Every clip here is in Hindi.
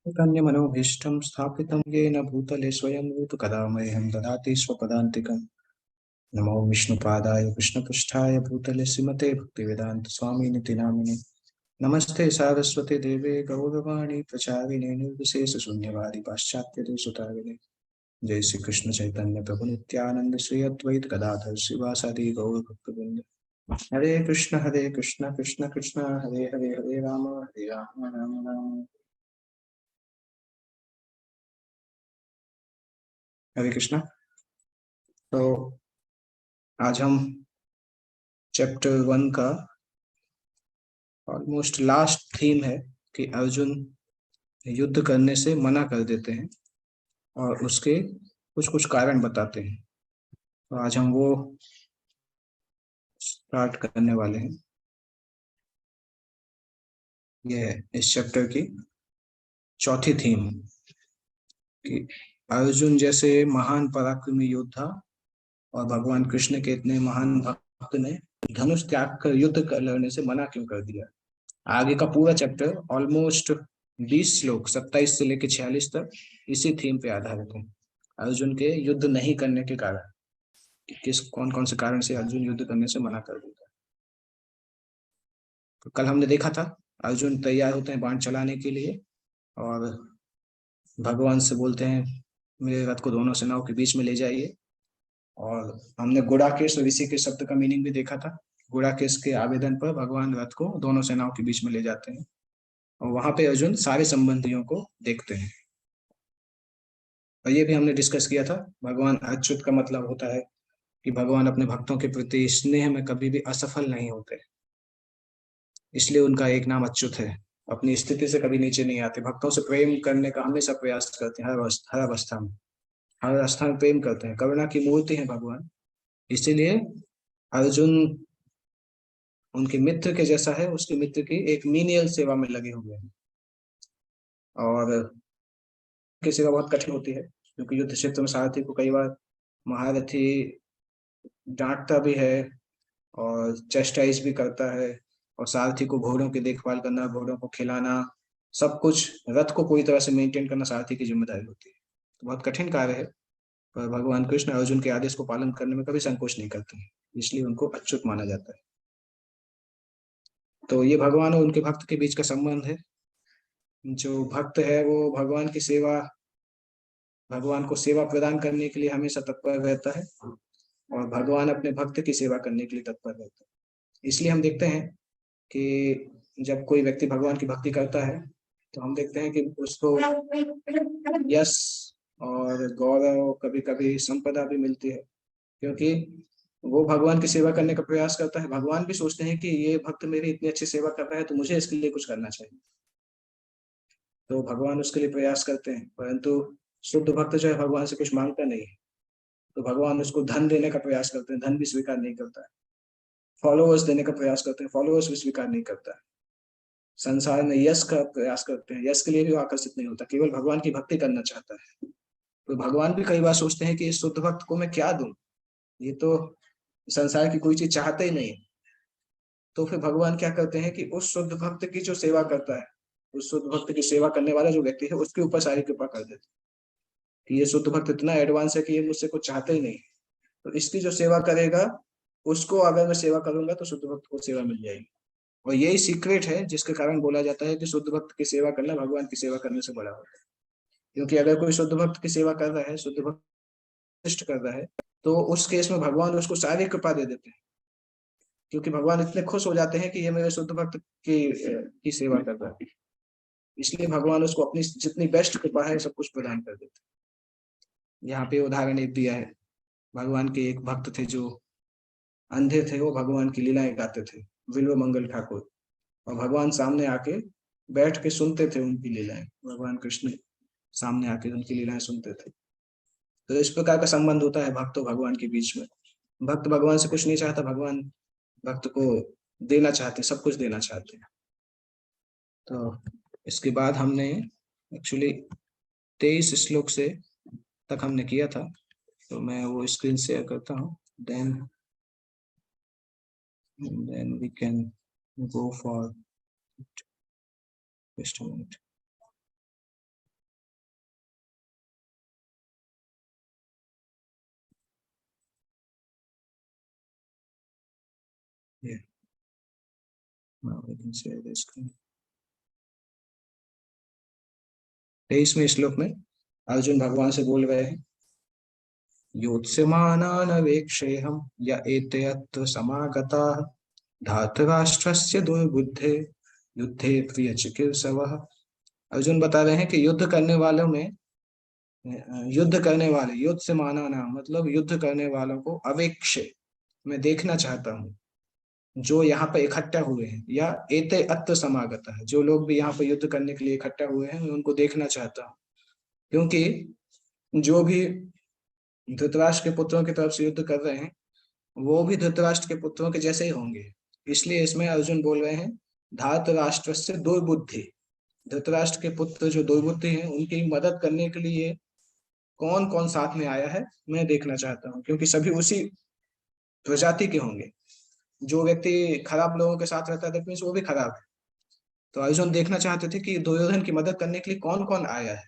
कन्यमनोभीष्टं स्थापितं येन भूतले स्वयं कदा मह्यं ददाति स्वपदान्तिकम्। नमो विष्णुपादाय कृष्णपृष्ठाय भूतले श्रीमते भक्तिवेदांत स्वामिनिति नामिने। नमस्ते सारस्वती देवे गौरवाणी प्रचारिणे निर्विशेषशून्यवादी पाश्चात्यदेशतारिणे। जय श्री कृष्ण चैतन्य प्रभु नित्यानंद श्री अद्वैत गदाधर शिवासादि गौर भक्तवृंद। हरे कृष्ण कृष्ण कृष्ण हरे हरे हरे राम राम राम। हरे कृष्णा। तो आज हम चैप्टर 1 का ऑलमोस्ट लास्ट थीम है कि अर्जुन युद्ध करने से मना कर देते हैं और उसके कुछ कुछ कारण बताते हैं। तो आज हम वो स्टार्ट करने वाले हैं। ये है इस चैप्टर की चौथी थीम कि अर्जुन जैसे महान पराक्रमी योद्धा और भगवान कृष्ण के इतने महान भक्त ने धनुष त्याग कर युद्ध लड़ने से मना क्यों कर दिया। आगे का पूरा चैप्टर ऑलमोस्ट 20 श्लोक 27 से लेकर 46 तक इसी थीम पे आधारित है। अर्जुन के युद्ध नहीं करने के कारण किस कौन कौन से कारण से अर्जुन युद्ध करने से मना कर देता है। तो कल हमने देखा था अर्जुन तैयार होते हैं बाण चलाने के लिए और भगवान से बोलते हैं मेरे रथ को दोनों सेनाओं के बीच में ले जाइए। और हमने गुड़ाकेश और इसी के शब्द का मीनिंग भी देखा था। गुड़ाकेश के आवेदन पर भगवान रथ को दोनों सेनाओं के बीच में ले जाते हैं और वहां पे अर्जुन सारे संबंधियों को देखते हैं। और ये भी हमने डिस्कस किया था भगवान अच्युत का मतलब होता है कि भगवान अपने भक्तों के प्रति स्नेह में कभी भी असफल नहीं होते, इसलिए उनका एक नाम अच्युत है। अपनी स्थिति से कभी नीचे नहीं आते, भक्तों से प्रेम करने का हमेशा प्रयास करते हैं। हर अवस्था में हर अवस्था में प्रेम करते हैं, करुणा की मूर्ति है भगवान। इसीलिए अर्जुन उनके मित्र के जैसा है, उसके मित्र की एक मीनियल सेवा में लगे हुए हैं। और की सेवा बहुत कठिन होती है क्योंकि युद्ध क्षेत्र में सारथी को कई बार महारथी डांटता भी है और चेस्टाइज भी करता है। और सारथी को घोड़ों की देखभाल करना, घोड़ों को खिलाना, सब कुछ रथ को पूरी तरह से मेंटेन करना सारथी की जिम्मेदारी होती है। तो बहुत कठिन कार्य है, पर भगवान कृष्ण अर्जुन के आदेश को पालन करने में कभी संकोच नहीं करते हैं, इसलिए उनको अच्युत माना जाता है। तो ये भगवान और उनके भक्त के बीच का संबंध है। जो भक्त है वो भगवान को सेवा प्रदान करने के लिए हमेशा तत्पर रहता है और भगवान अपने भक्त की सेवा करने के लिए तत्पर रहता है। इसलिए हम देखते हैं कि जब कोई व्यक्ति भगवान की भक्ति करता है तो हम देखते हैं कि उसको यश और गौरव, कभी कभी संपदा भी मिलती है, क्योंकि वो भगवान की सेवा करने का प्रयास करता है। भगवान भी सोचते हैं कि ये भक्त मेरी इतनी अच्छी सेवा कर रहा है तो मुझे इसके लिए कुछ करना चाहिए, तो भगवान उसके लिए प्रयास करते हैं। परंतु शुद्ध भक्त जो है भगवान से कुछ मांगता नहीं है, तो भगवान उसको धन देने का प्रयास करते हैं, धन भी स्वीकार नहीं करता है। फॉलोअर्स देने का प्रयास करते हैं, फॉलोअर्स भी स्वीकार नहीं करता है। संसार में यश का प्रयास करते हैं, यश के लिए भी आकर्षित नहीं होता, केवल भगवान की भक्ति करना चाहता है। तो भगवान भी कई बार सोचते हैं कि इस शुद्ध भक्त को मैं क्या दूं, ये तो संसार की कोई चीज चाहते ही नहीं। तो फिर भगवान क्या करते हैं कि उस शुद्ध भक्त की जो सेवा करता है, उस शुद्ध भक्त की सेवा करने वाला जो व्यक्ति है उसके ऊपर सारी कृपा कर देते हैं कि ये शुद्ध भक्त इतना एडवांस है कि ये मुझसे कुछ चाहते ही नहीं, तो इसकी जो सेवा करेगा उसको अगर मैं सेवा करूंगा तो शुद्ध भक्त को सेवा मिल जाएगी। और यही सीक्रेट है जिसके कारण बोला जाता है कि शुद्ध भक्त की सेवा करना भगवान की सेवा करने से बड़ा होता है। क्योंकि अगर कोई शुद्ध भक्त की सेवा कर रहा है, शुद्ध भक्त इष्ट कर रहा है, तो उस केस में भगवान उसको सारी कृपा दे देते हैं, क्योंकि भगवान इतने खुश हो जाते हैं कि ये मेरे शुद्ध भक्त की सेवा कर रहा है। इसलिए भगवान उसको अपनी जितनी बेस्ट कृपा है सब कुछ प्रदान कर देते हैं। यहाँ पे उदाहरण एक दिया है, भगवान के एक भक्त थे जो अंधे थे, वो भगवान की लीलाएं गाते थे, विल्व मंगल ठाकुर। और भगवान सामने आके बैठ के सुनते थे उनकी लीलाएं, भगवान कृष्ण सामने आके उनकी लीलाएं सुनते थे। तो इस प्रकार का संबंध होता है भक्त और भगवान के बीच में। भक्त भगवान से कुछ नहीं चाहता, भगवान भक्त को देना चाहते, सब कुछ देना चाहते हैं। तो इसके बाद हमने एक्चुअली 23 श्लोक से तक हमने किया था, तो मैं वो स्क्रीन शेयर करता हूँ, then we can go for just a minute. Yeah. Now we can share the screen. 23वें श्लोक में अर्जुन भगवान से बोल रहे हैं, योत्स्यमानानवेक्षेऽहं य एतयत्र समागताः धातराष्ट्रस्य दुर्बुद्धे युद्धे प्रियचिकीर्षवः। अर्जुन बता रहे हैं कि युद्ध करने वालों में, युद्ध करने वाले, युद्ध से माना नाम मतलब युद्ध करने वालों को अवेक्ष मैं देखना चाहता हूँ, जो यहाँ पर इकट्ठा हुए हैं, या एते अत्र समागत है, जो लोग भी यहाँ पर युद्ध करने के लिए इकट्ठा हुए हैं मैं उनको देखना चाहता हूँ। क्योंकि जो भी धृतराष्ट्र के पुत्रों की तरफ से युद्ध कर रहे हैं वो भी धृतराष्ट्र के पुत्रों के जैसे ही होंगे। इसलिए इसमें अर्जुन बोल रहे हैं धातराष्ट्र से दुर्बुद्धि, धृतराष्ट्र के पुत्र जो दुर्बुद्धि हैं उनकी मदद करने के लिए कौन कौन साथ में आया है मैं देखना चाहता हूँ, क्योंकि सभी उसी प्रजाति के होंगे। जो व्यक्ति खराब लोगों के साथ रहता है वो भी खराब है। तो अर्जुन देखना चाहते थे कि दुर्योधन की मदद करने के लिए कौन कौन आया है।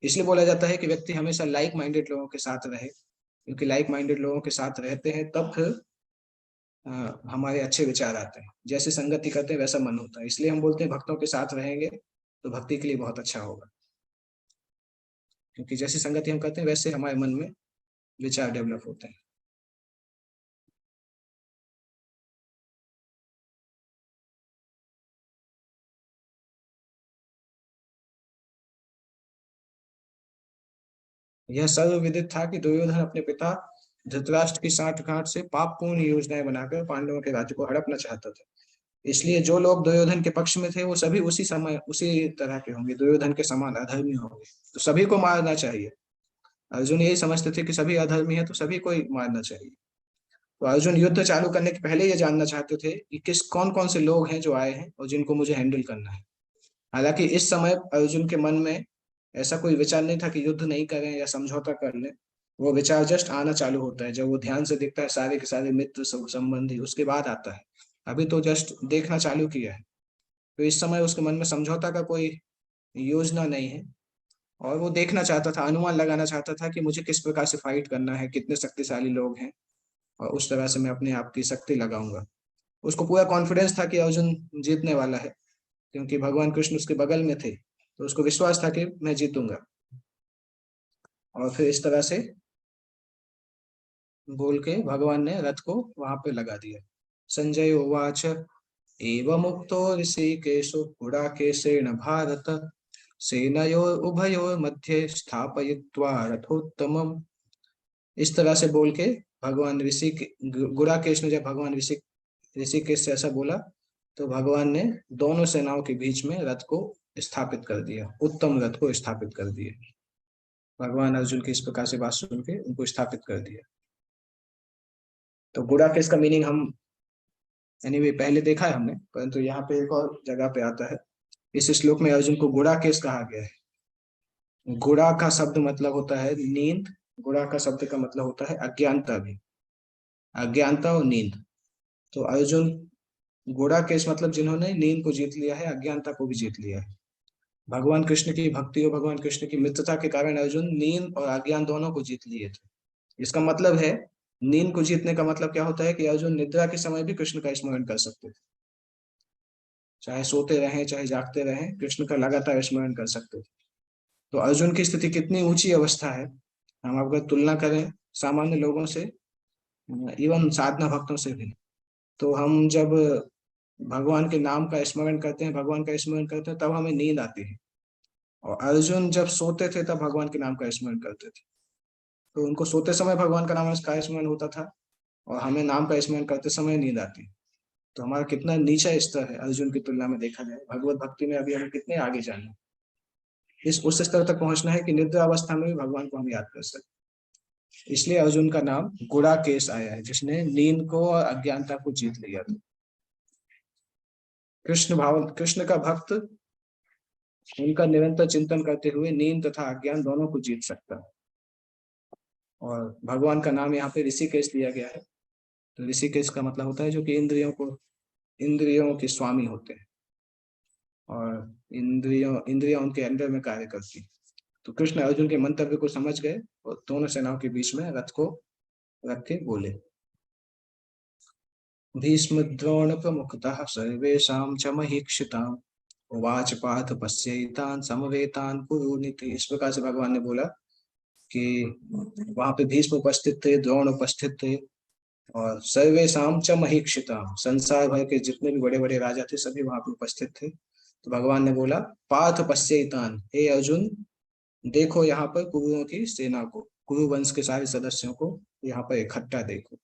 इसलिए बोला जाता है कि व्यक्ति हमेशा लाइक माइंडेड लोगों के साथ रहे, क्योंकि लाइक माइंडेड लोगों के साथ रहते हैं तब फिर हमारे अच्छे विचार आते हैं। जैसे संगति करते हैं वैसा मन होता है। इसलिए हम बोलते हैं भक्तों के साथ रहेंगे तो भक्ति के लिए बहुत अच्छा होगा, क्योंकि जैसी संगति हम करते हैं वैसे हमारे मन में विचार डेवलप होते हैं। यह सर्वविदित था कि दुर्योधन अपने पिता धृतराष्ट्र की सांठगांठ से पापपूर्ण योजनाएं बनाकर पांडवों के राज्य को हड़पना चाहता था। इसलिए जो लोग दुर्योधन के पक्ष में थे वो सभी उसी समय उसी तरह के होंगे, दुर्योधन के समान अधर्मी होंगे, तो सभी को मारना चाहिए। अर्जुन यही समझते थे कि सभी अधर्मी है तो सभी को ही मारना चाहिए। तो अर्जुन युद्ध चालू करने के पहले ये जानना चाहते थे कि किस कौन कौन से लोग हैं जो आए हैं और जिनको मुझे हैंडल करना है। हालांकि इस समय अर्जुन के मन में ऐसा कोई विचार नहीं था कि युद्ध नहीं करें या समझौता कर लें। वो विचार जस्ट आना चालू होता है जब वो ध्यान से देखता है सारे के सारे मित्र संबंधी, उसके बाद आता है। अभी तो जस्ट देखना चालू किया है। तो इस समय उसके मन में समझौता का कोई योजना नहीं है और वो देखना चाहता था, अनुमान लगाना चाहता था कि मुझे किस प्रकार से फाइट करना है, कितने शक्तिशाली लोग हैं और उस तरह से मैं अपने आप की शक्ति लगाऊंगा। उसको पूरा कॉन्फिडेंस था कि अर्जुन जीतने वाला है, क्योंकि भगवान कृष्ण उसके बगल में थे, तो उसको विश्वास था कि मैं जीतूंगा। और फिर इस तरह से बोल के भगवान ने रथ को वहां पे लगा दिया। संजय उवाच एवं मुक्तो ऋषिकेशो गुडाकेशेन भारत सेनयोर उभयोर मध्ये स्थापयित्वा रथोत्तमम्। इस तरह से बोल के भगवान गुडाकेश ने जब भगवान ऋषिकेश से ऐसा बोला तो भगवान ने दोनों सेनाओं के बीच में रथ को स्थापित कर दिया, उत्तम रथ को स्थापित कर दिया। भगवान अर्जुन की इस प्रकार से बात सुन के उनको स्थापित कर दिया। तो गुडाकेश का मीनिंग हम एनीवे पहले देखा है हमने, परंतु यहाँ पे एक और जगह पे आता है। इस श्लोक में अर्जुन को गुडाकेश कहा गया है। गुड़ा का शब्द मतलब होता है नींद, गुड़ा का शब्द का मतलब होता है अज्ञानता भी, अज्ञानता और नींद। तो अर्जुन गुडाकेश मतलब जिन्होंने नींद को जीत लिया है, अज्ञानता को भी जीत लिया है। भगवान कृष्ण की भक्ति और भगवान कृष्ण की मित्रता के कारण अर्जुन नींद और अज्ञान दोनों को जीत लिए थे। इसका मतलब है नींद को जीतने का मतलब क्या होता है कि अर्जुन निद्रा के समय भी कृष्ण का स्मरण कर सकते थे, चाहे सोते रहें चाहे जागते रहें कृष्ण का लगातार स्मरण कर सकते थे। तो अर्जुन की स्थिति कितनी ऊंची अवस्था है, हम अगर तुलना करें सामान्य लोगों से, इवन साधना भक्तों से भी, तो हम जब भगवान के नाम का स्मरण करते हैं, भगवान का स्मरण करते हैं, तब हमें नींद आती है। और अर्जुन जब सोते थे तब भगवान के नाम का स्मरण करते थे। तो उनको सोते समय भगवान का नाम का स्मरण होता था और हमें नाम का स्मरण करते समय नींद आती। तो हमारा कितना नीचा स्तर है अर्जुन की तुलना में देखा जाए। भगवत भक्ति में अभी हमें कितने आगे जाना, इस उस स्तर तक पहुंचना है कि निद्रा अवस्था में भी भगवान को हम याद कर सके। इसलिए अर्जुन का नाम गुडाकेश आया है, जिसने नींद को और अज्ञानता को जीत लिया था। कृष्ण का भक्त उनका निरंतर चिंतन करते हुए नींद तथा अज्ञान दोनों को जीत सकता है। और भगवान का नाम यहाँ पे ऋषिकेश दिया गया है। तो ऋषिकेश का मतलब होता है जो कि इंद्रियों के स्वामी होते हैं और इंद्रियां उनके अंडर में कार्य करती हैं। तो कृष्ण अर्जुन के मंतव्य को समझ गए और दोनों सेनाओं के बीच में रथ को रख के बोले। भीष्म द्रोण प्रमुखतः सर्वेषां च महीक्षिताम् उवाच पार्थ पश्यैतान् समवेतान् कुरुनीति। इस प्रकार से भगवान ने बोला कि वहां पे भीष्म उपस्थित थे, द्रोण उपस्थित थे, और सर्वेषां च महीक्षिताम्, संसार भर के जितने भी बड़े बड़े राजा थे सभी वहां पे उपस्थित थे। तो भगवान ने बोला पार्थ पश्यैतान्, हे अर्जुन देखो यहाँ पर कुरुओं की सेना को, कुरु वंश के सारे सदस्यों को यहाँ पर इकट्ठा देखो।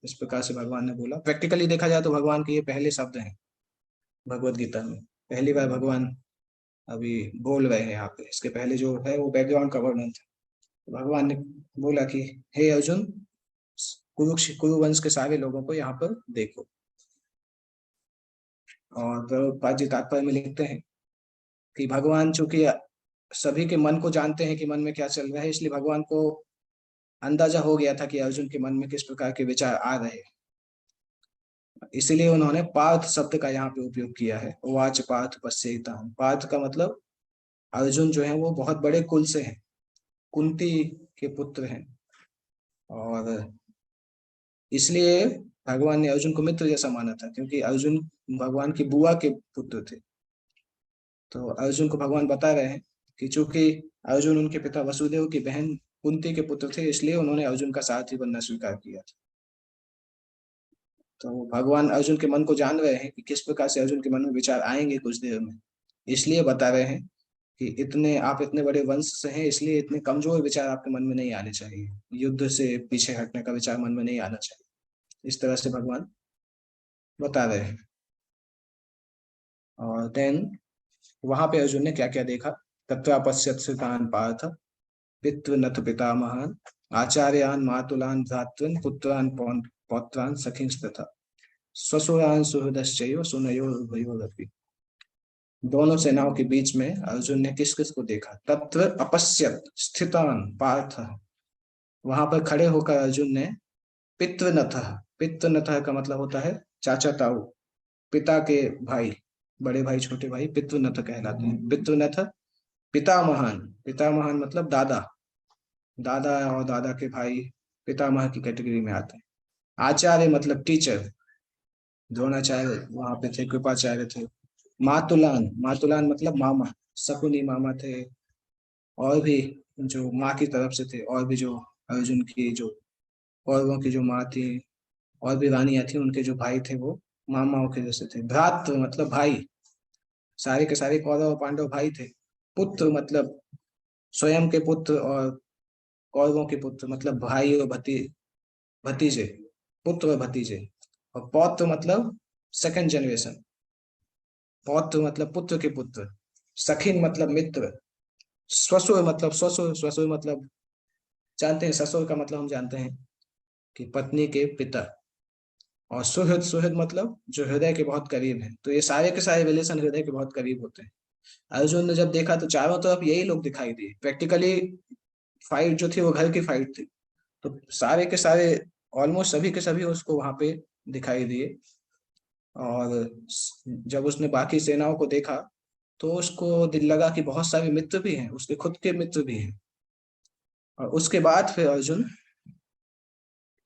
इस प्रकार से भगवान ने बोला। प्रैक्टिकली देखा जाए तो भगवान के ये पहले शब्द हैं भगवत गीता में, पहली बार भगवान अभी बोल रहे हैं यहाँ पे। इसके पहले जो है वो बैकग्राउंड का वर्णन था। तो भगवान ने बोला कि हे अर्जुन कुरुवंश के सारे लोगों को यहाँ पर देखो। और प्रभुपाद जी तात्पर्य में लिखते हैं कि भगवान चूंकि सभी के मन को जानते हैं कि मन में क्या चल रहा है, इसलिए भगवान को अंदाजा हो गया था कि अर्जुन के मन में किस प्रकार के विचार आ रहे हैं। इसीलिए उन्होंने पार्थ शब्द का यहाँ पे उपयोग किया है। उवाच पार्थ पश्यैतान्, पार्थ का मतलब अर्जुन जो है वो बहुत बड़े कुल से हैं, कुंती के पुत्र हैं, और इसलिए भगवान ने अर्जुन को मित्र जैसा माना था, क्योंकि अर्जुन भगवान की बुआ के पुत्र थे। तो अर्जुन को भगवान बता रहे हैं कि चूंकि अर्जुन उनके पिता वसुदेव की बहन कुंती के पुत्र थे, इसलिए उन्होंने अर्जुन का सारथी बनना स्वीकार किया था। तो भगवान अर्जुन के मन को जान रहे हैं कि किस प्रकार से अर्जुन के मन में विचार आएंगे कुछ देर में, इसलिए बता रहे हैं कि आप इतने बड़े वंश से हैं, इसलिए इतने कमजोर विचार आपके मन में नहीं आने चाहिए, युद्ध से पीछे हटने का विचार मन में नहीं आना चाहिए। इस तरह से भगवान बता रहे हैं। और देन वहां पे अर्जुन ने क्या क्या देखा। तत्रापश्यत् श्रितान् पार्थ पितृनथ पितामहान् आचार्यान् मातुलान् भ्रातॄन् पुत्रान् पौत्रान् सखींस्तथा स्वसुरान् सुहृदश्चैव सुनयोरुभयोरपि। दोनों सेनाओं के बीच में अर्जुन ने किस किस को देखा। तत्र अपश्यत स्थितान पार्थ, वहां पर खड़े होकर अर्जुन ने पितृनथ, पितृनथ का मतलब होता है चाचा ताऊ, पिता के भाई, बड़े भाई छोटे भाई पितृनथ कहलाते हैं। पितृनथ पितामहान, पितामहान मतलब दादा, दादा और दादा के भाई पितामह की कैटेगरी में आते हैं। आचार्य मतलब टीचर, द्रोणाचार्य वहां पे थे, कृपाचार्य थे। मातुलान, मातुलान मतलब मामा, शकुनी मामा थे। और भी जो माँ की तरफ से थे, और भी जो अर्जुन की जो कौरवों की जो माँ थी, और भी रानियां थी, उनके जो भाई थे वो मामाओं के जैसे थे। भ्रातृ मतलब भाई, सारे के सारे कौरव और पांडव भाई थे। पुत्र मतलब स्वयं के पुत्र, और कौरवों के पुत्र मतलब भाई और भतीजे, पुत्र और भतीजे। और पौत्र मतलब सेकंड जनरेशन, पौत्र मतलब पुत्र के पुत्र। सखिन मतलब मित्र। ससुर मतलब ससुर, ससुर मतलब जानते हैं, ससुर का मतलब हम जानते हैं कि पत्नी के पिता। और सुहृद, सुहृद मतलब जो हृदय के बहुत करीब है। तो ये सारे के सारे रिलेशन हृदय के बहुत करीब होते हैं। अर्जुन ने जब देखा तो चारों तरफ यही लोग दिखाई दिए। प्रैक्टिकली फाइट जो थी वो घर की फाइट थी, तो सारे के सारे ऑलमोस्ट सभी के सभी उसको वहां पे दिखाई दिए। और जब उसने बाकी सेनाओं को देखा तो उसको दिल लगा कि बहुत सारे मित्र भी हैं, उसके खुद के मित्र भी हैं। और उसके बाद फिर अर्जुन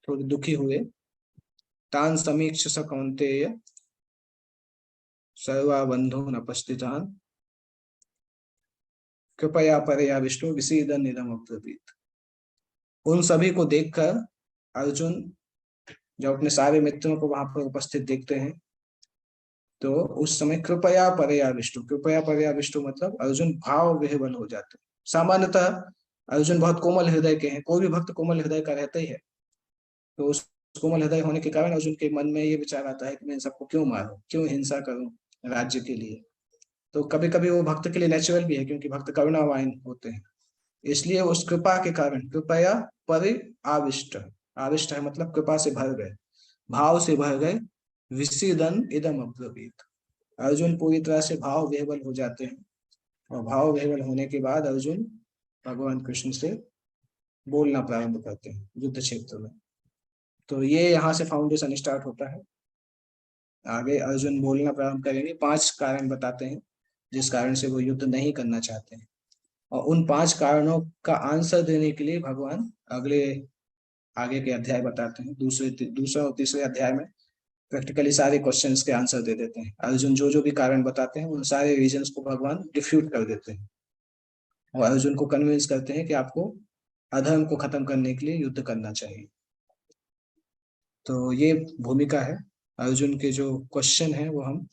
थोड़े दुखी हुए। तान समीक्ष स कौन्तेय सर्वा बंधून उपस्थितान कृपया परया विष्णु विसीदन इदम अब्रवीत। उन सभी को देखकर अर्जुन जब अपने सारे मित्रों को वहां पर उपस्थित देखते हैं तो उस समय कृपया परया विष्णु, कृपया परया विष्णु मतलब अर्जुन भाव विह्वल हो जाते हैं। सामान्यतः अर्जुन बहुत कोमल हृदय के हैं, कोई भी भक्त कोमल हृदय का रहता ही है। तो उस कोमल हृदय होने के कारण अर्जुन के मन में ये विचार आता है कि मैं सबको क्यों मारूं, क्यों हिंसा करूं राज्य के लिए। तो कभी कभी वो भक्त के लिए नेचुरल भी है, क्योंकि भक्त करुणावान होते हैं। इसलिए उस कृपा के कारण कृपया परि आविष्ट, आविष्ट है मतलब कृपा से भर गए, भाव से भर गए। विसीदन इदम अब्रवीत, अर्जुन पूरी तरह से भाव विह्वल हो जाते हैं। और भाव विह्वल होने के बाद अर्जुन भगवान कृष्ण से बोलना प्रारंभ करते हैं युद्ध क्षेत्र में। तो ये यहाँ से फाउंडेशन स्टार्ट होता है। आगे अर्जुन बोलना प्रारंभ करेंगे, 5 कारण बताते हैं जिस कारण से वो युद्ध नहीं करना चाहते हैं। और उन 5 कारणों का आंसर देने के लिए भगवान अगले आगे के अध्याय बताते हैं, दूसरा और तीसरे अध्याय में प्रैक्टिकली सारे क्वेश्चंस के आंसर दे देते हैं। अर्जुन जो जो भी कारण बताते हैं उन सारे रीजंस को भगवान डिफ्यूट कर देते हैं और अर्जुन को कन्विंस करते हैं कि आपको अधर्म को खत्म करने के लिए युद्ध करना चाहिए। तो ये भूमिका है। अर्जुन के जो क्वेश्चन है वो हम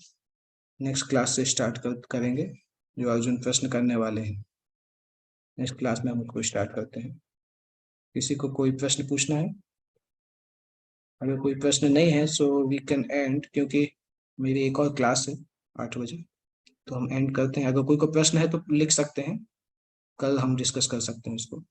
नेक्स्ट क्लास से स्टार्ट करेंगे। जो अर्जुन प्रश्न करने वाले हैं नेक्स्ट क्लास में हम उनको स्टार्ट करते हैं। किसी को कोई प्रश्न पूछना है? अगर कोई प्रश्न नहीं है सो वी कैन एंड, क्योंकि मेरी एक और क्लास है 8 बजे, तो हम एंड करते हैं। अगर कोई को प्रश्न है तो लिख सकते हैं, कल हम डिस्कस कर सकते हैं इसको।